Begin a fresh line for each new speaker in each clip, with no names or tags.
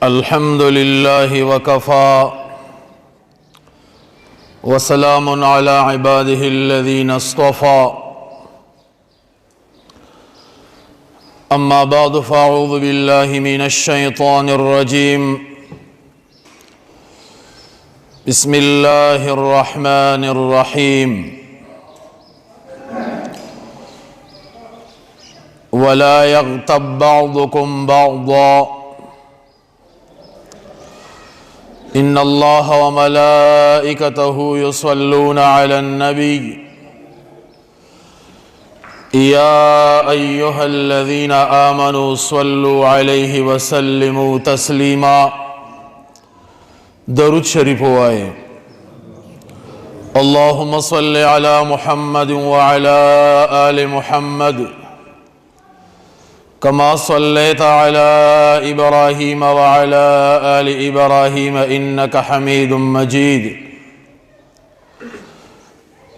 الحمد لله وكفى وسلام على عباده الذين اصطفى أما بعد فأعوذ بالله من الشيطان الرجيم بسم الله الرحمن الرحيم ولا يغتب بعضكم بعضا إن الله وملائكته يصلون على النبي يا أيها الذين آمنوا صلوا عليه وسلموا تسليما درود شریف وائے اللهم صل على محمد وعلى آل محمد كما صليت على إبراهيم وعلى آل إبراهيم إنك حميد مجيد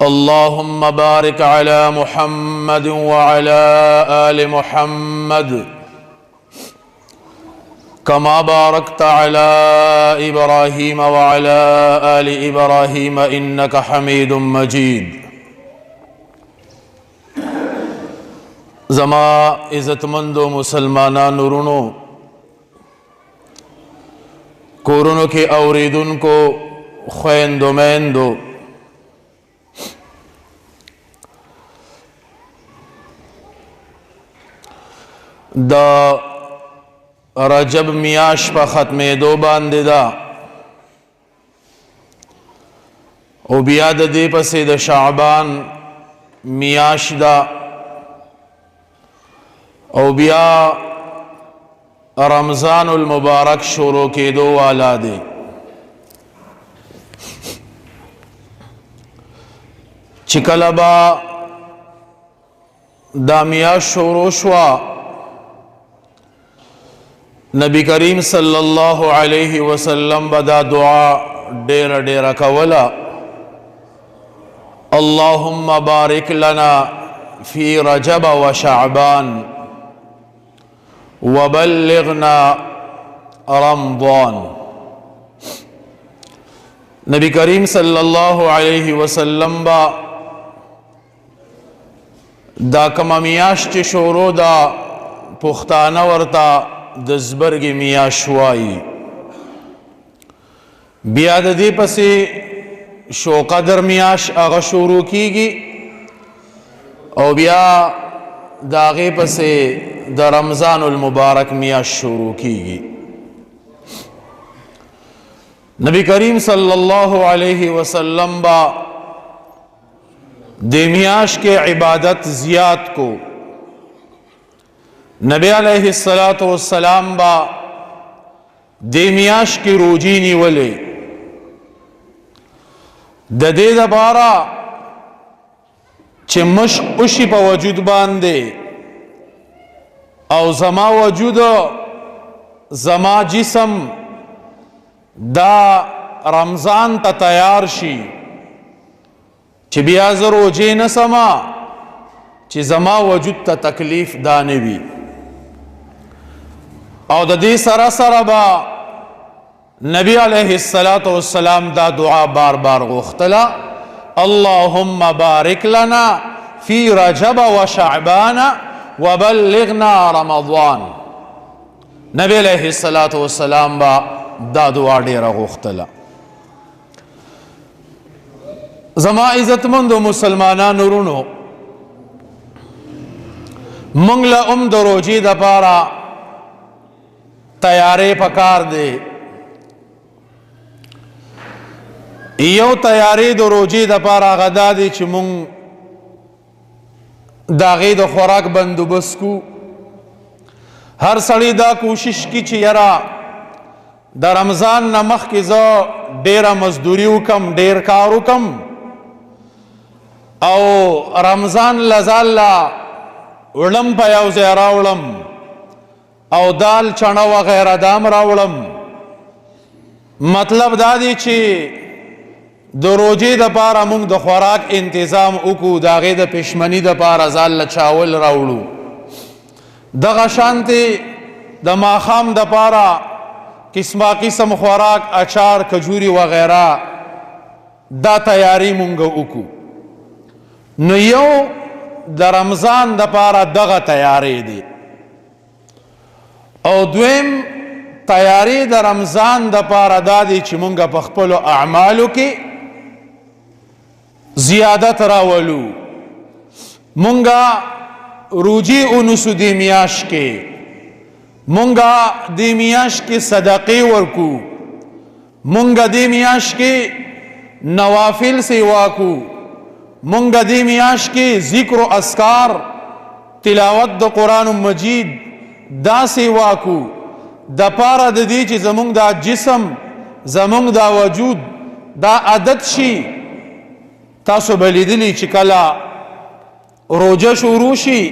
اللهم بارك على محمد وعلى آل محمد كما باركت على إبراهيم وعلى آل إبراهيم إنك حميد مجيد زما عزتمندو مسلمانان رونو کورونو کے اوریدن کو خویندو میندو دا رجب میاش پا ختم دو باندے دا او بیاد دے پسے دا شعبان میاش دا او بیا رمضان المبارک شروع کے دو والا دے چکلبا دامیا شروع شوا نبی کریم صلی اللہ علیہ وسلم بدا دعا ڈیر ڈیر کولا اللہم بارک لنا فی رجب و شعبان وبلغنا رمضان نبی کریم صلی اللہ علیہ وسلم با دا کما میاش چی شورو دا پختانا ورتا دزبرگ میاش وائی بیاد دی پسی شو قدر میاش اغا شروع کی گی او بیا داغی پسی دا رمضان المبارک میاش شروع کی گی نبی کریم صلی اللہ علیہ وسلم با دے میاش کے عبادت زیاد کو نبی علیہ السلام با دے میاش کی روجینی ولے دا دے دا بارا چھ مشق اشی پا وجود باندے او زما وجود زما جسم دا رمضان تا تیار شی چی بیا روجے نسما چی زما وجود تا تکلیف دانوی او دا دی سرا سرا با نبی علیہ السلام دا دعا بار بار غختلا اللہم بارک لنا فی رجب و شعبان وبلغنا رمضان نبی علیہ السلام با دا دعا دیر غختلا زما عزتمندو مسلمانان رونو منگلا دا روجی دا پارا تیارے پکار دے یو تیارے دا روجی دا پارا غدا دے چی منگ داغی دا خوراک بندوبست کو ہر سڑی دا کوشش کی چی یرا دا رمضان نمخ کی زو ڈیرا مزدوریو کم ڈیر کارو کم او رمضان لزالا اڑم پا یو زیرا اڑم او دال چنا وغیرہ دام راوڑم مطلب دادی چی دو روجی دا پارا مونگ دا خوراک انتظام اکو داغی دا پشمنی دا پارا زال چاول راوڑو دا غشانتی دا ماخام دا پارا قسمه قسم خوراک اچار کجوری وغیرہ دا تیاری مونږ وکړو. نو یو د رمضان د پاره دغه تیاری دی، او دویم تیاری د رمضان د پاره دا دی چې مونږ په خپلو اعمالو کې زیادت راولو. مونږه روجي اونسو دی میاش کې، مونږه دی میاش کې صدقې ورکو، مونږه دی میاش کې نوافل سیوا کو، مونږه دی میاش کې ذکر و اذکار تلاوت د قرآن مجید دا سیوا کو، د پاره د دې چې زمونږ دا جسم زمونږ دا وجود دا عادت شي. تاسو به لیدلی چې کله روجه شروع شي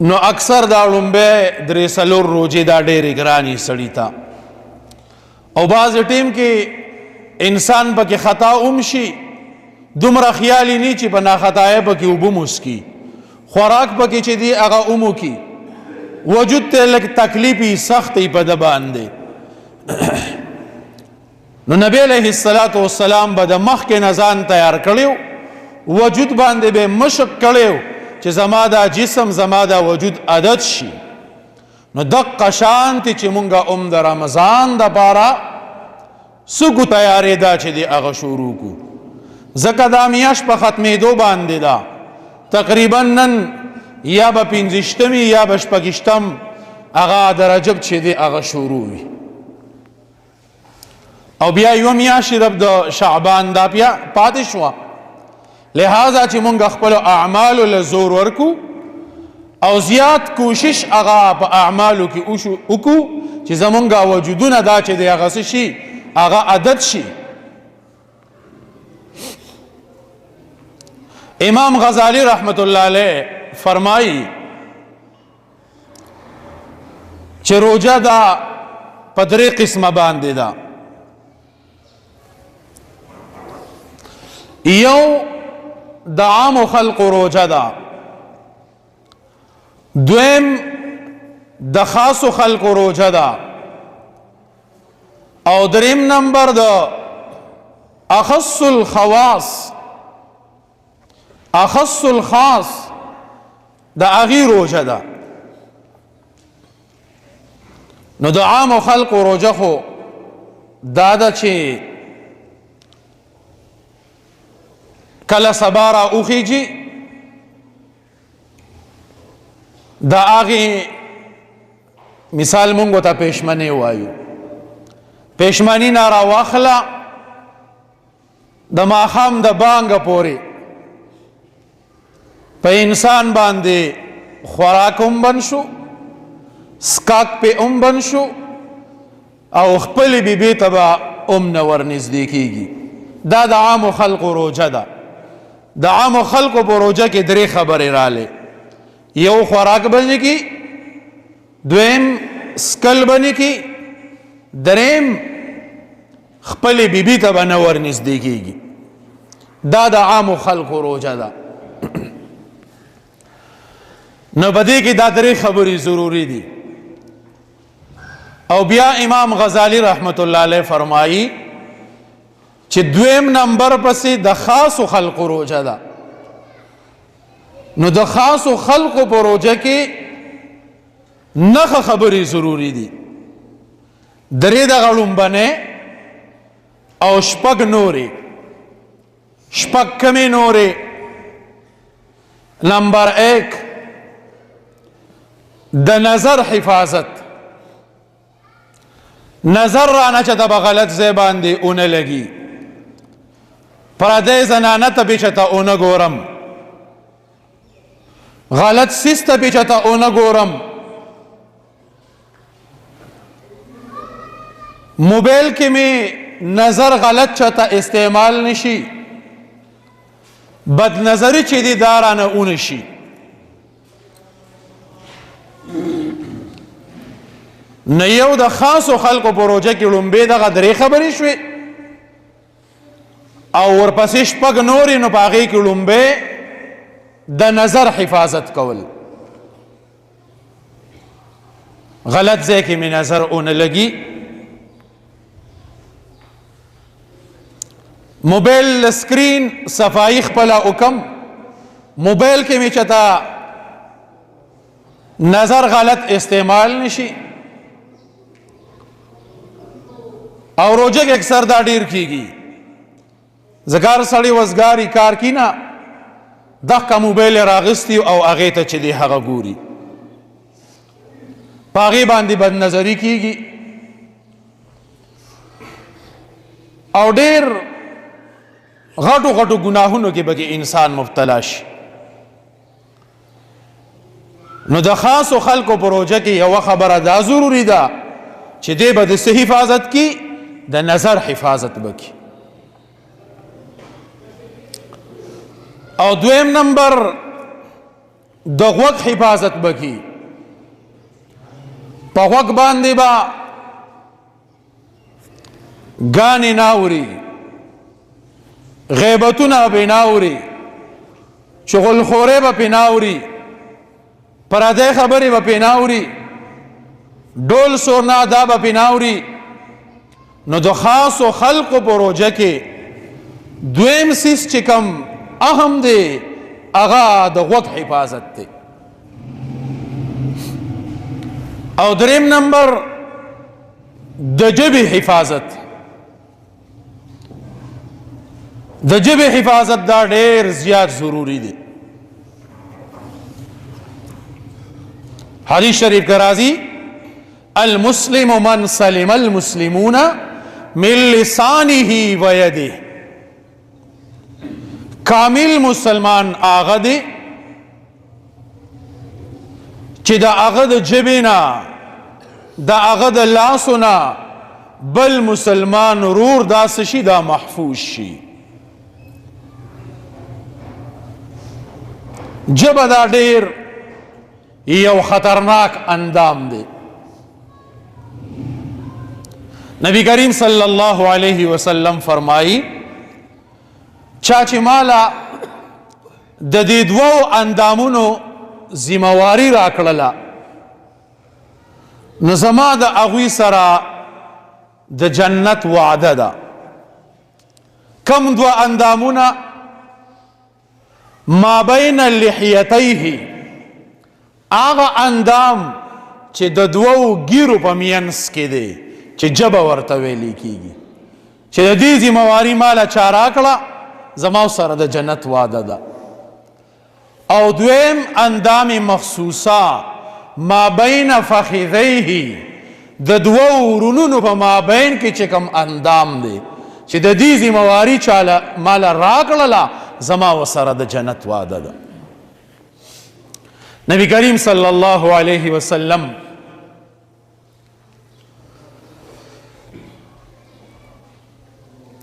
نو اکثر دا لومبه درې څلور روجې دا ډېرې ګرانې سړي ته، او بعض ټیم کې انسان پکې خطا اوم شي، دومره خیالي نه چې په ناخطایه پکې اوبه مسکي، خوراک پکې چې دی هغه اومو کی، وجود ته لږ تکلیفي سختي په د باندې. نو نبی علیہ الصلوۃ والسلام به د مخکې نه ځان تیار کړیو، وجود باندې به مشق کړیو چې زما دا جسم زما دا وجود عادت شي. نو دقه شانتې چې مونږه د رمضان د پاره سګو تیارې دا چې دی هغه شروع کو، ځکه دا میاشت په ختمېدو باندې ده. تقریبا نن یا به 15 یا به 16 هغه د رجب چې دی هغه شروع وي، او بیا یو میاشت رب د شعبان دا بیا پاتې شوه. لہذا چې مونږ خپل اعمالو له زور ورکو او زیات کوشش هغه په اعمالو کې وکړو چې زمونږ وجودونه دا چې دی هغه شي هغه عادت شي. امام غزالی رحمت الله علیه فرمایي چې روجه دا په درې قسمه باندې ده. یو د عام خلق روجه ده، دویم د خاص خلق روجه ده، او دریم نمبر د اخص الخواص اخص الخاص د اغي روجه ده. نو د عام خلق روجه خو دا ده چې کله سبا را اوخیږي د هغې مثال مونږ ته پېشمنۍ وایو، پېشمني نه راواخله د ماښام د بانګه پورې په انسان باندې خوراک هم بند شو، سکاک پې هم بند شو، او خپلې بیبي ته به هم نه ورنږدې کېږي. دا د عامو خلقو روجه ده. د عامو خلقو په روجه کې درې خبرې راغلې. یو خوراک بند کی، دویم سکل بند کی، دریم خپلې بیبي ته به نه ورنږدې کېږي. دا د عامو خلقو روجه ده. نو په دې کې دا درې خبرې ضروري دي. او بیا امام غزالی رحمت الله علیه فرمایي چې دویم نمبر پسې د خاص خلق روجه ده. نو د خاص خلق په روجه کې نخ خبرې ضروری دي. درې د غړومبنه او شپږ نورې، شپږ کمې نورې. نمبر 1 د نظر حفاظت، نظر رانه چې د غلط ځای باندې اونه لګي، پردې زنانه ته به چته اونه ګورم، غلط سیس ته به چته اونه ګورم، موبایل کې می نظر غلط چته استعمال نشي، بد نظری چې دی دارانه اونه شي. نه یو د خاصو خلقو پروژه کې لومبې دغه درې خبرې شوې او ورپسې شپږ نورې، نو په هغې کې لومبې د نظر حفاظت کول. غلط ځای کې مې نظر ونه لګي. موبایل سکرین صفائی خپله وکم، موبایل کې مې چېته نظر غلط استعمال نشي. او روجه کې اکثر دا ډیر کیږي، زګار سړی وزګاری کار کی نه دغه موبایل راغستی او هغې ته چې دی هغه ګوري، په هغې باندې بد نظري کیږي او ډیر غټو غټو ګناهونو کې به انسان مبتلا شي. نو د خاصو خلکو په روجه کې یوه خبره دا ضروري ده چې دی به د څه حفاظت کی؟ د نظر حفاظت بکی. او دویم نمبر د غوږ حفاظت بکی. په غوږ باندې به ګانې ناوري، غیبتونه به ناوري، چغلخورې به پې ناوري، پردی خبرې به پې ناوري، ډول سورنا دا به پې ناوري. نو د خاصو خلقو په روجه کې دویم سیس چې کم اهم دی هغه د غوږ حفاظت دی. او دریم نمبر د ژبې حفاظت. د ژبې حفاظت دا ډیر زیات ضروری دی. حدیث شریف کا راضی المسلم من سلم المسلمون من لسانه و یده. کامل مسلمان آغا دی چې دا هغه د ژبې نه دا هغه د لاسو نه بل مسلمان ورور داسې شي دا محفوظ شي. ژبه دا ډیر یو خطرناک اندام دی. نبی کریم صلی الله علیه وسلم فرمائی چا چې مالا د دې دوو اندامونو ذمہواری راکړله نو زما د هغوی سره د جنت وعده ده. کم دوه اندامونه؟ ما بین لحیتیه، هغه اندام چې د دوو ګیرو په مینځ کې دی چې ژبه ورته ویلی کیږي چې د دې ذمہواري ماله چا راکړه زما سره د جنت وعده ده. او دویم اندام مخصوصه ما بین فخذیه، د دوو ورونو په مابین کې چې کوم اندام دی چې د دې ذمہواري چاله ماله راکړله زما وسره د جنت وعده ده. نبی کریم صلی الله علیه وسلم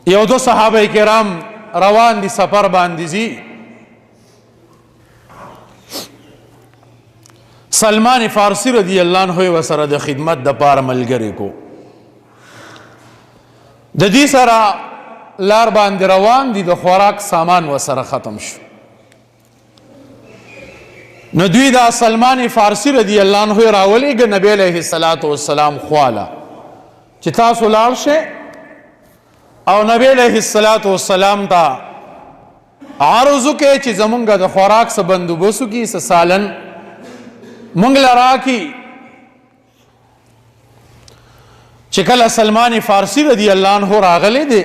یو دو صحابه کرام روان دي سفر باندې ځي. سلمان فارسی رضی الله عنه وسره د خدمت د پاره ملګری کو. د دې سره لار باندې روان دي، د خوراک سامان وسره ختم شو. نو دوی دا سلمان فارسی رضی الله عنه راولېږه نبی علیه الصلاة والسلام خواله چې تاسو لاړ شئ او نبی علیہ الصلاة والسلام تا عرض وکړي چې زمونږ د خوراک څه بندوبست وکړي، څه سالن مونږ له راکړي. چې کله سلمان فارسی رضی الله عنه راغلی دی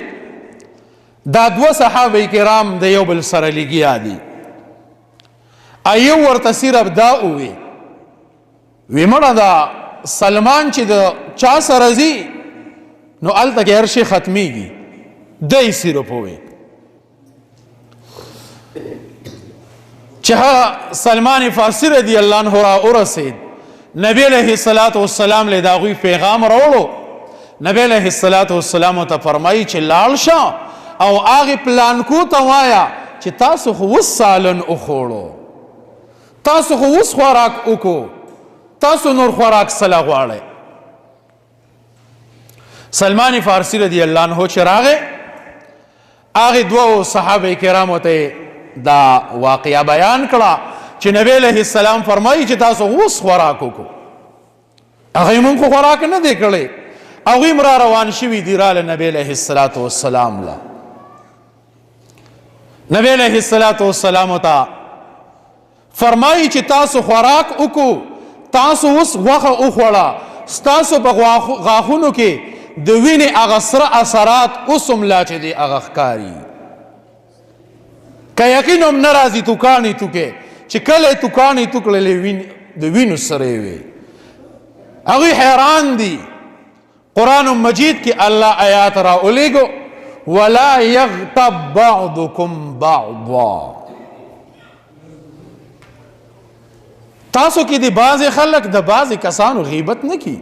دا دوه صحابه کرام د یو بل سره لګیا دي. ایو ورته صرف دا ووی وی مړه دا سلمان چې د چا سره ځي نو هلته کې هر شی ختمیږي، دی صرف ووی. چې سلمان فارسی رضی الله عنه را ورسید نبی علیہ الصلاة والسلام له د هغوی پیغام راوړو. نبی علیہ الصلاة والسلام ته فرمایي چې لاړ شه او هغې پلانکو ته وایه چې تاسو خو اوس سالن وخوړو، تاسو خو اوس خوراک وکړو، تاسو نور خوراک سله غواړئ. سلمان فارسی رضی الله عنه چې راغی هغې دوو صحابه کرامو ته دا واقعه بیان کړه چې نبی علیہ السلام فرمایي چې تاسو اوس خوراک وکړو. هغوی مونږ خو خوراک نه دی کړی. هغوی م را روان شوي دي راله نبی علیه الصلاة والسلام له. نبی علیه الصلاة والسلام ته فرمایي چې تاسو خوراک وکړو، تاسو اوس غوښه وخوړه، ستاسو په غاښونو کې د وینې هغه سره اثرات اوس هم لا چې دی هغه ښکاري. که یقین هم نه راځي توکاڼې توکې چې کله یې توکاڼې توکړلې د وینو سرې وې. هغوی حیران دي. قرآن مجید کې الله آیات را اولیږو ولا یغتب بعضکم بعضا. تاسو کې د بعضې خلک د بعضې کسانو غیبت نه کی.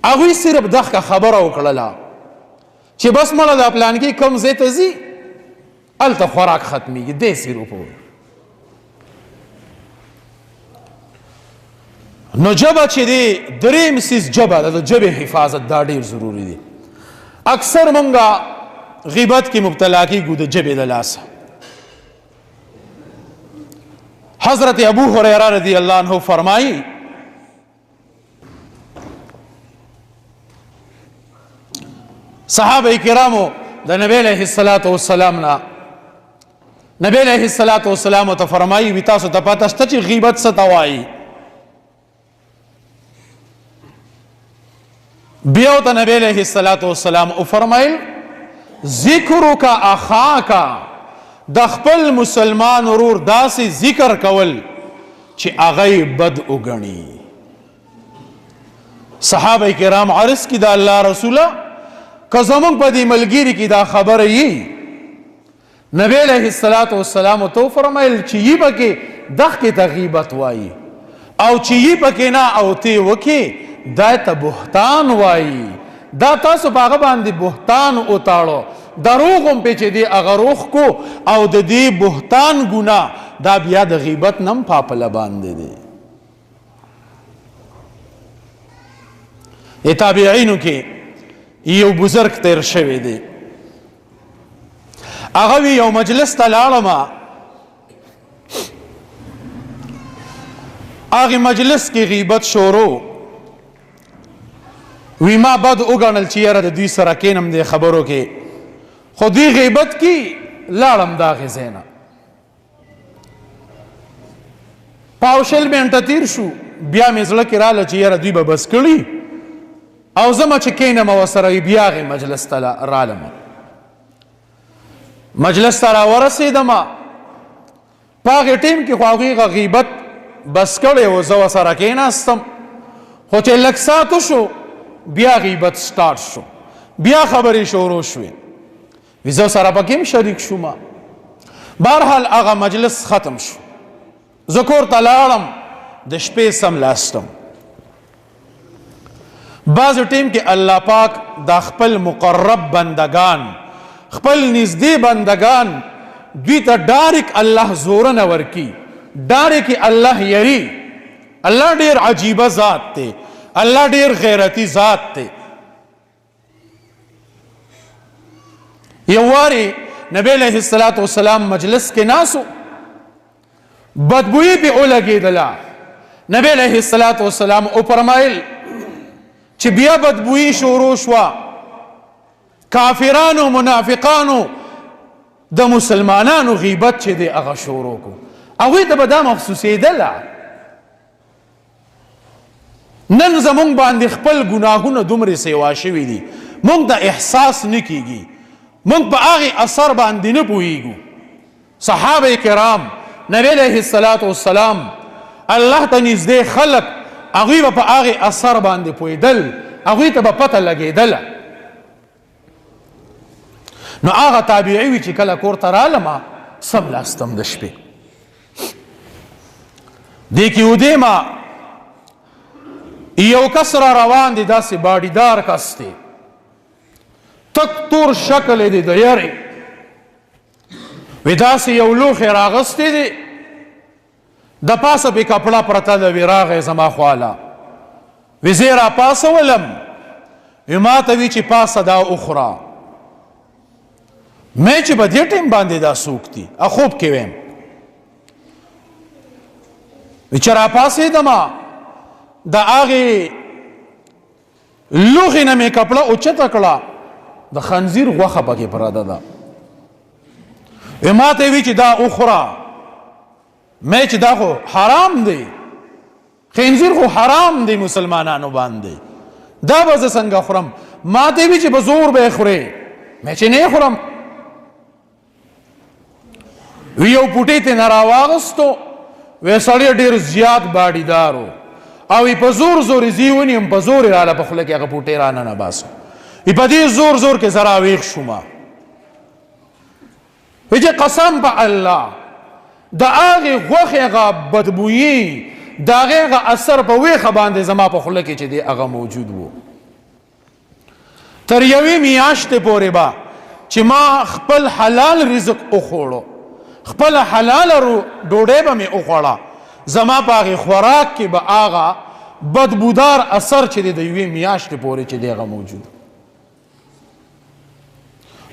هغوی صرف دغه خبره وکړله چې بس مړه د پلانکي کوم ځای ته ځي هلته خوراک ختمیږي، داسې روپوي. نو جبه چې دی دریم سیز جبه د جبې حفاظت دا ډیر ضروری دی. اکثر مونږه غیبت کې مبتلا کیږو د جبې د لاسه. حضرت ابو هریره رضی اللہ عنہ فرمائی صحابه کرامو د نبی علیہ الصلوۃ والسلام نا نبی علیہ الصلوۃ والسلام ته فرمائی وی تاسو ته پته شته چې غیبت څه ته وایي؟ بیا ته نبی علیہ الصلوۃ والسلام او فرمایل ذکرک اخاک، د خپل مسلمان ورور داسې ذکر کول چې هغه بد وګڼي. صحابه کرام عرض کی دا الله رسوله که زمونږ په دې ملګري کې دا خبره یي؟ نبی علیہ الصلوۃ والسلام تو فرمایل چې یی پکې دغه ته غیبت وایي او چې یی پکې نه او تی وکي دا ته بهتان وایي. دا تاسو په هغه باندې بهتان وتاړو، دروغ هم پې چې دی هغه روغ کو او د دې بهتان ګناه دا بیا د غیبت نه هم پاپله باندې دی. تابعینو کې یو بزرگ تیر شوی دی. هغه وی یو مجلس ته لاړم، هغې مجلس کې غیبت شروع وی ما بد وګڼل چې یاره د دوی سره کینم دې خبرو کې، خو دوی غیبت کی لاړم دا هغې ځای نه. پاو شل منټه تیر شو، بیا مې زړه کې راله چې یاره دوی به بس کړي او زما چې کینم ورسره بیا هغې مجلس ته رالم. مجلس ته راورسېدم، په هغې ټیم کې خو هغوی غیبت بس کړی و، زه ورسره کېناستم، خو چې لږ ساعت وشو بیا غیبت سٹارټ شو، بیا خبرې شروع شوې. وی زه سره پکې هم شریک شوم. بهرحال هغه مجلس ختم شو، زه کور ته لاړم، د شپې سملاستم. بعض ټیم کې الله پاک دا خپل مقرب بندگان، خپل نږدې بندگان دوی ته ډایرک الله زوره نه ورکي، ډایرک الله یری. الله ډیر عجیبه ذات دی، الله ډیر غیرتی ذات دی. یو واری نبی علیہ الصلوۃ والسلام مجلس کې ناسو، بدبوئی پې ولګېدله. نبی علیہ الصلوۃ والسلام او فرمایل چې بیا بدبوئی شروع شوه، کافرانو منافقانو د مسلمانانو غیبت چې دی هغه شروع کو. هغوی ته به دا محسوسېدله نن زمونږ باندې خپل ګناهونه دومره سیوا شوي دي، مونږ ته احساس نه کیږي، مونږ په هغې اثر باندې نه پوهیږو. صحابه کرام نبی علیہ الصلوۃ والسلام الله ته نږدې خلق هغوی به په هغې اثر باندې پوهېدل، هغوی ته به پته لګېدله. نو هغه تابعي وي چې کله کور ته رالمه سملاستم د شپې. دې کې ودېمه یو کس را روان دی، داسې باډیدار کس دی، تک تور شکل دی د یرې، وی داسې یو لوښی راغستی دی، د پاسه پې کپړه پرته ده. وی راغی زما خواله، وی زه یې راپاڅولم، وی ما ته وی چې پاسه دا وخوره. مې چې په دې ټیم باندې دا څوک دي، خوب کې ویم. وی چې راپاڅېدمه د هغې لوغې نه مې کپړه اوچته کړه د خنزیر غوښه پکې پرده ده. ما ته وی چې دا اخرى مې چې دا خو حرام دی، خنزیر خو حرام دی مسلمانانو باندې، دا به زه څنګه خورم؟ ما ته وی چې په زور به خورې، مې چې نه خورم. وی یو پوټی ته نه راواغستو، وی سړی ډېر زیات باډیدار و او په زور زور یې زی ونیم، په زور یې راله په خوله کې هغه پوټی راننه باسو. په دې زور زور کې زه راویښ شومه. وی چې قسم په الله د هغې غوښې هغه بدبویي د هغې هغه اثر په ویښه باندې زما په خوله کې چې دی هغه موجود و. تر یوې میاشتې پورې به چې ما خپل حلال رزق وخوړو، خپل حلاله ډوډۍ به مې وخوړه، زما په هغې خوراک کې به هغه بدبودار اثر چې دی د یوې میاشتې پورې چې دی هغه موجود.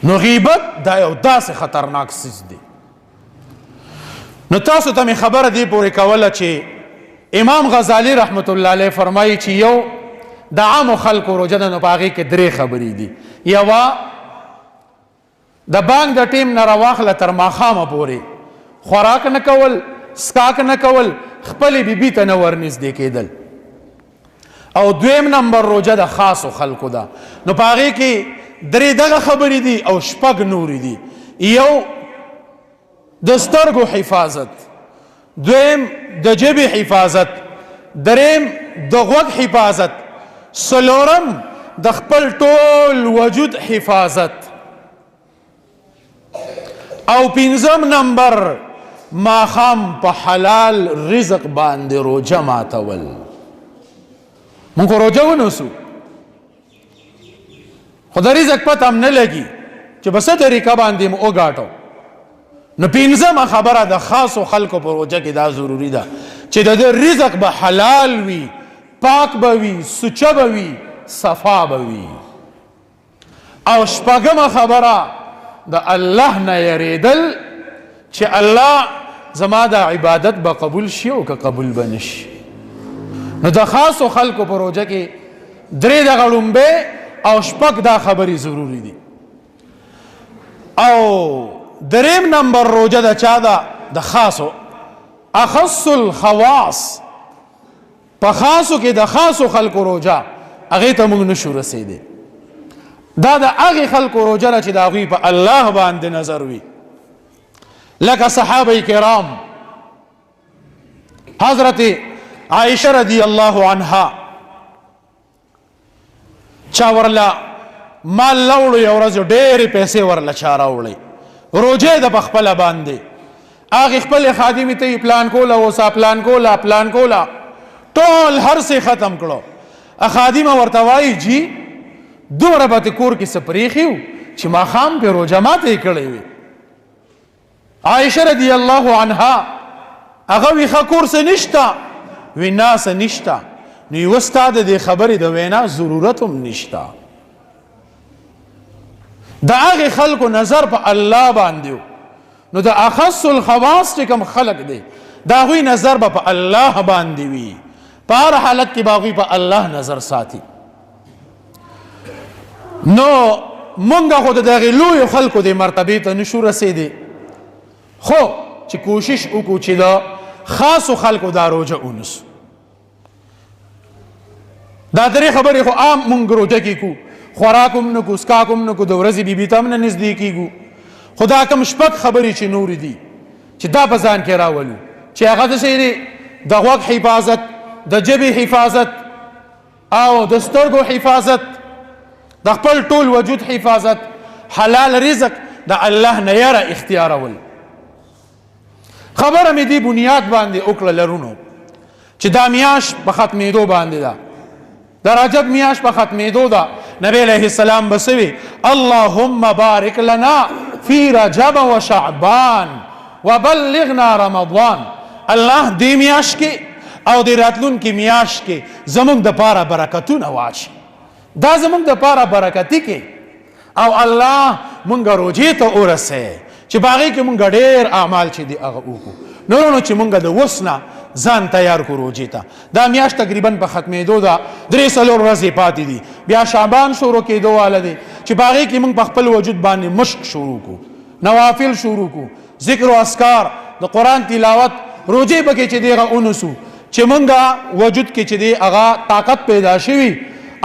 نو غیبت دا یو داسې خطرناک څیز دی. نو تاسو ته مې خبره دی پورې کوله چې امام غزالی رحمت الله علیه فرمایي چې یو د عامو خلکو روژه ده، نو په هغې کې درې خبرې دي. یوه د بانک د ټیم نه راواخله تر ماښامه پورې خوراک نه کول، سکاک نه کول، خپلې بیبي ته نه ورنږدې کېدل. او دویم نمبر روژه د خاصو خلکو ده، نو په هغې کې درې دغه خبرې دي او شپږ نورې دي. یو د سترګو حفاظت، دویم د ژبې حفاظت، دریم د غوږ حفاظت، څلورم د خپل ټول وجود حفاظت، او پنځم نمبر ماښام په حلال رزق باندې روژه ماتول. مونږ خو روژه ونیسو خو د رزق پته هم نه لګي چې په څه طریقه باندې مو وګاټو. نو پنځمه خبره د خاصو خلکو په روژه کې دا ضروري ده چې د ده رزق به حلال وي، پاک به وي، سوچه به وي، صفا به وي. او شپږمه خبره د الله نه یریدل چې الله زما د عبادت به قبول شي او که قبول به نشي. نو د خاصو خلکو په روژه کې درې دغه ړومبې او شپږ دا خبرې ضروري دي. او دریم نمبر روژه د چا ده؟ د خاصو. اخص الخواص، په خاصو کې د خاصو خلکو روژه هغې ته موږ نشو رسېدی. دا د هغې خلکو روژه ده چې د هغوی په الله باندې نظر وي، لکه صحابه کرام. حضرت عائشه رضی الله عنها چا ورله مال راوړو، یو ورځ ډېرې پیسې ورله چا راوړی، روژه ده په خپله باندې. هغې خپلې خادمې ته یې پلان کوله، اوسه پلان کوله، پلان کوله، ټول هر څه ختم کړو. خادمه ورته وایي جی دومره به کور کې څه پرېښي وو چې ماښام پې روژه ماته یې کړی وي. عائشه رضی الله عنها هغه وي ښه کور څه نشته؟ وی نه څه نشته. نو یوه ستا د دې خبرې د وینا ضرورت هم نشته. د هغې خلکو نظر په الله باندې و. نو د اخص الخواص چې کوم خلق دی د هغوی نظر به په الله باندې وي، په هر حالت کې به هغوی په الله نظر ساتي. نو مونږ خو د دغې لویو خلکو د مرتبې ته نشو رسېدی، خو چې کوشش وکړو چې د خاصو خلکو دا روژه ونیسو. دا درې خبرې خو عام مونږ روژه کې کوو، خوراک هم نه کوو، سکاک هم نه کوو، د ورځې بیبي ته هم نه نږدې کېږو. خو دا کوم شپږ خبرې چې نورې دي چې دا په ځان کې راولو، چې هغه څه شی دی؟ د غوږ حفاظت، د ژبې حفاظت، او د سترګو حفاظت، د خپل ټول وجود حفاظت، حلال رزق، د الله نه یره اختیارول. خبره مې دې بنیاد باندې وکړه لرونو چې دا میاشت په ختمېدو باندې ده، د رجب میاشت په ختمېدو ده. نبی علیه السلام به څه وي؟ اللهم بارک لنا فی رجب و شعبان وبلغنا رمضان. الله دې میاشت کې او د راتلونکي میاشت کې زموږ دپاره برکتونه واچي، دا زموږ دپاره برکتي کې، او الله مونږ روژې ته ورسوي چې په هغې کې مونږ ډېر اعمال چې دي هغه وکړو. نو چې مونږ د اوس نه ځان تیار کړو روژې ته. دا میاشت تقریبا په ختمېدو ده، 3-4 ورځې پاتې دي. بیا شعبان شروع کېدو واله دی چې په هغې کې موږ په خپل وجود باندې مشق شروع کو، نوافل شروع کو، ذکر و اذکار، د قرآن تلاوت، روجې پکې چې دی هغه ونیسو چې موږ وجود کې چې دی هغه طاقت پیدا شوي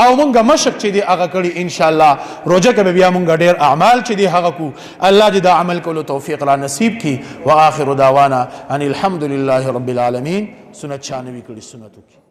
او مونږ مشق چې دی هغه کړي ان شاء الله روزه کې بیا مونږ ډېر اعمال چې دی هغه کو. الله دې دا عمل کولو توفیق را نصیب کړي. واخر دعوانا ان الحمد لله رب العالمین. سنت 96 کړي سنتو کې